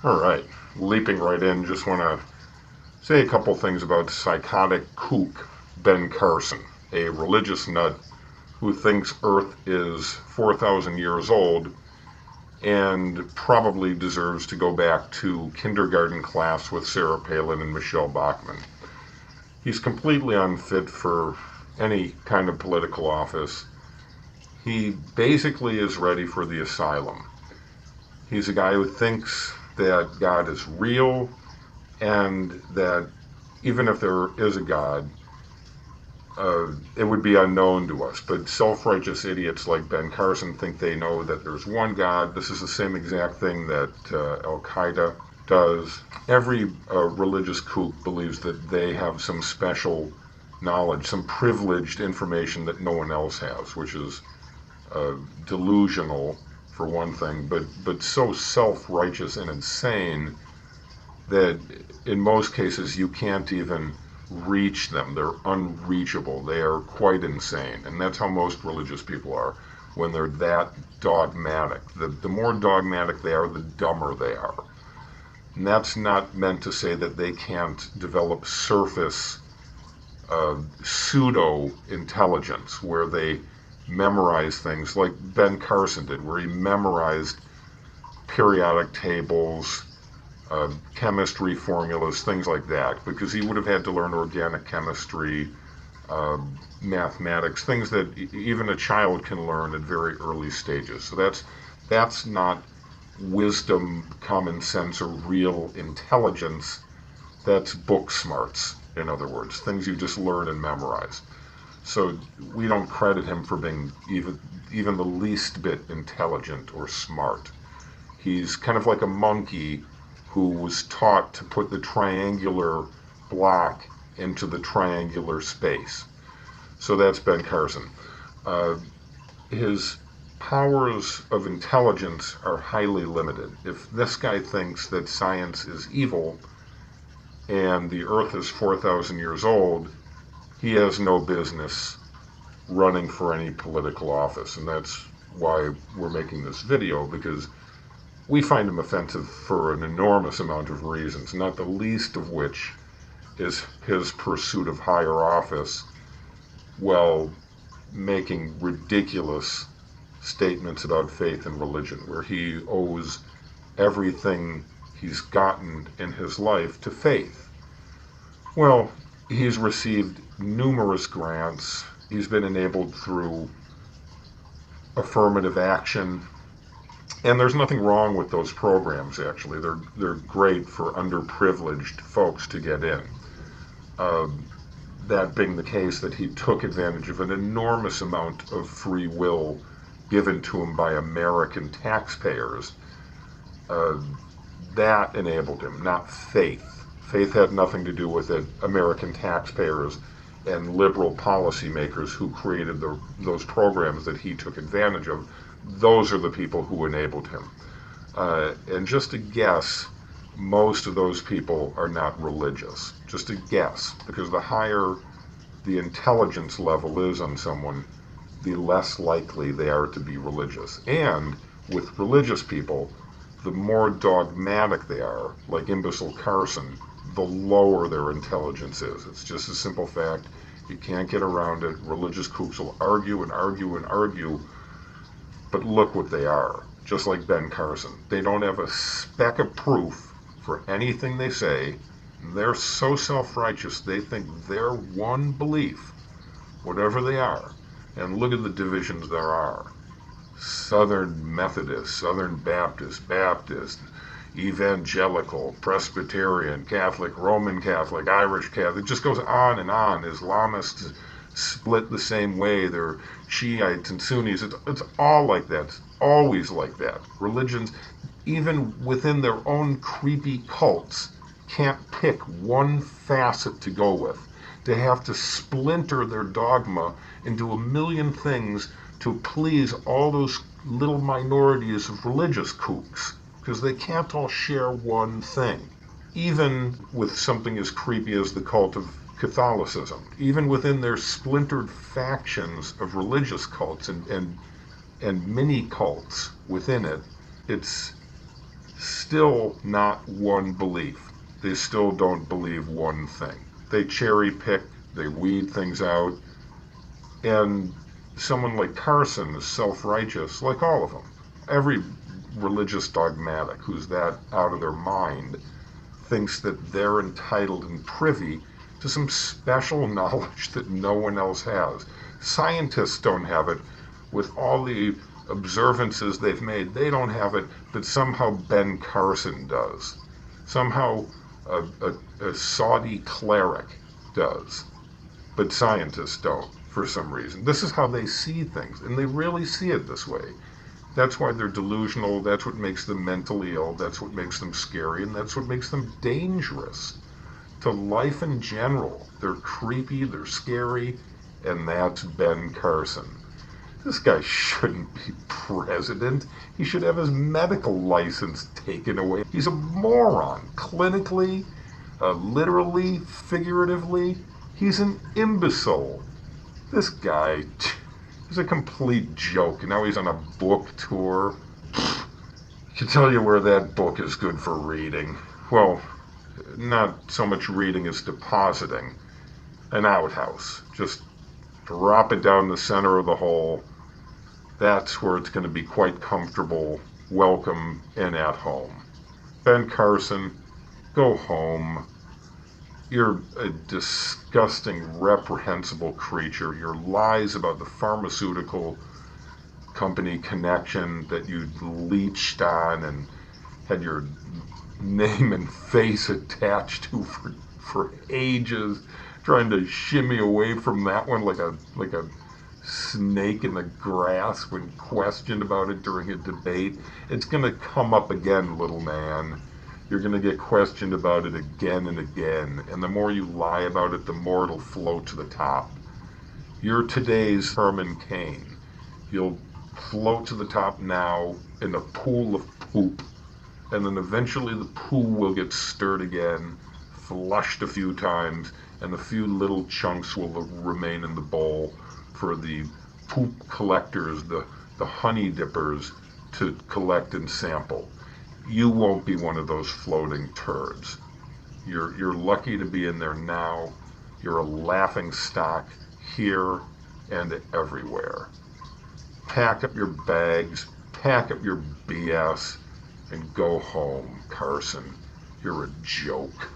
All right, leaping right in, just want to say a couple things about psychotic kook Ben Carson, a religious nut who thinks Earth is 4,000 years old and probably deserves to go back to kindergarten class with Sarah Palin and Michelle Bachmann. He's completely unfit for any kind of political office. He basically is ready for the asylum. He's a guy who thinks that God is real and that even if there is a God, it would be unknown to us. But self-righteous idiots like Ben Carson think they know that there's one God. This is the same exact thing that Al-Qaeda does. Every religious kook believes that they have some special knowledge, some privileged information that no one else has, which is delusional for one thing, but so self-righteous and insane that in most cases you can't even reach them. They're unreachable. They are quite insane. And that's how most religious people are when they're that dogmatic. The more dogmatic they are, the dumber they are. And that's not meant to say that they can't develop surface pseudo-intelligence where they memorize things like Ben Carson did, where he memorized periodic tables, chemistry formulas, things like that, because he would have had to learn organic chemistry, mathematics, things that even a child can learn at very early stages. So that's not wisdom, common sense, or real intelligence. That's book smarts, in other words, things you just learn and memorize. So we don't credit him for being even the least bit intelligent or smart. He's kind of like a monkey who was taught to put the triangular block into the triangular space. So that's Ben Carson. His powers of intelligence are highly limited. If this guy thinks that science is evil and the Earth is 4,000 years old, he has no business running for any political office. And that's why we're making this video, because we find him offensive for an enormous amount of reasons, not the least of which is his pursuit of higher office while making ridiculous statements about faith and religion, where he owes everything he's gotten in his life to faith. Well, he's received numerous grants. He's been enabled through affirmative action. And there's nothing wrong with those programs, actually. They're great for underprivileged folks to get in. That being the case, that he took advantage of an enormous amount of free will given to him by American taxpayers. That enabled him, not faith. Faith had nothing to do with it. American taxpayers and liberal policymakers who created those programs that he took advantage of, those are the people who enabled him. And just a guess, most of those people are not religious. Just a guess, because the higher the intelligence level is on someone, the less likely they are to be religious. And with religious people, the more dogmatic they are, like imbecile Carson, the lower their intelligence is. It's just a simple fact. You can't get around it. Religious kooks will argue and argue and argue, but look what they are. Just like Ben Carson. They don't have a speck of proof for anything they say. They're so self-righteous, they think their one belief, whatever they are, and look at the divisions there are. Southern Methodist, Southern Baptist, Evangelical, Presbyterian, Catholic, Roman Catholic, Irish Catholic. It just goes on and on. Islamists split the same way. They're Shiites and Sunnis. It's all like that. It's always like that. Religions, even within their own creepy cults, can't pick one facet to go with. They have to splinter their dogma into a million things to please all those little minorities of religious kooks, because they can't all share one thing. Even with something as creepy as the cult of Catholicism, even within their splintered factions of religious cults and mini cults within it, it's Still not one belief. They still don't believe one thing. They cherry pick, they weed things out, and someone like Carson is self-righteous, like all of them. Every religious dogmatic who's that out of their mind thinks that they're entitled and privy to some special knowledge that no one else has. Scientists don't have it. With all the observances they've made, they don't have it, but somehow Ben Carson does. Somehow a Saudi cleric does. But scientists don't, for some reason. This is how they see things, and they really see it this way. That's why they're delusional, that's what makes them mentally ill, that's what makes them scary, and that's what makes them dangerous to life in general. They're creepy, they're scary, and that's Ben Carson. This guy shouldn't be president. He should have his medical license taken away. He's a moron, clinically, literally, figuratively. He's an imbecile. This guy is a complete joke. Now he's on a book tour. I can tell you where that book is good for reading. Well, not so much reading as depositing. An outhouse. Just drop it down the center of the hole. That's where it's going to be quite comfortable, welcome, and at home. Ben Carson, go home. You're a disgusting, reprehensible creature. Your lies about the pharmaceutical company connection that you leeched on and had your name and face attached to for ages, trying to shimmy away from that one like a snake in the grass when questioned about it during a debate. It's going to come up again, little man. You're going to get questioned about it again and again, and the more you lie about it, the more it'll float to the top. You're today's Herman Cain. You'll float to the top now in a pool of poop, and then eventually the pool will get stirred again, flushed a few times, and a few little chunks will remain in the bowl for the poop collectors, the honey dippers, to collect and sample. You won't be one of those floating turds. You're lucky to be in there now. You're a laughing stock here and everywhere. Pack up your bags, pack up your BS, and go home, Carson. You're a joke.